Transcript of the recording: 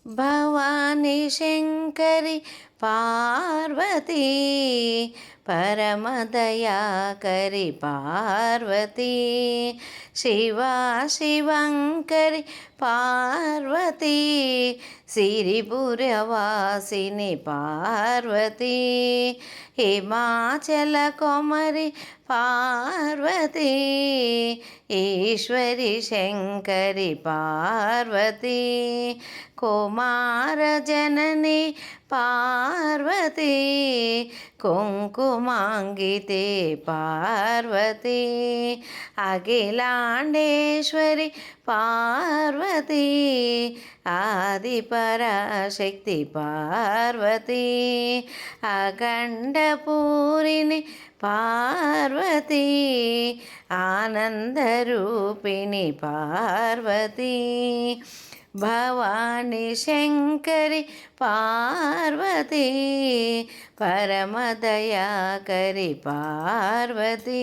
Bhavani Shankari Parvati పరమదయాకరి Parvati Shiva శివంకరి Parvati సిరిపురవాసిని Parvati Himachal Komari Parvati Eshwari Shankari Parvati Kumara Janani Parvati కుంకుమాంగితే Parvati Akhilandeshwari Parvati Adiparashakti Parvati అఖండపూరిణి Parvati ఆనందరూపిణి Parvati Bhavani Shankari Parvati పరమదయాకరి Parvati.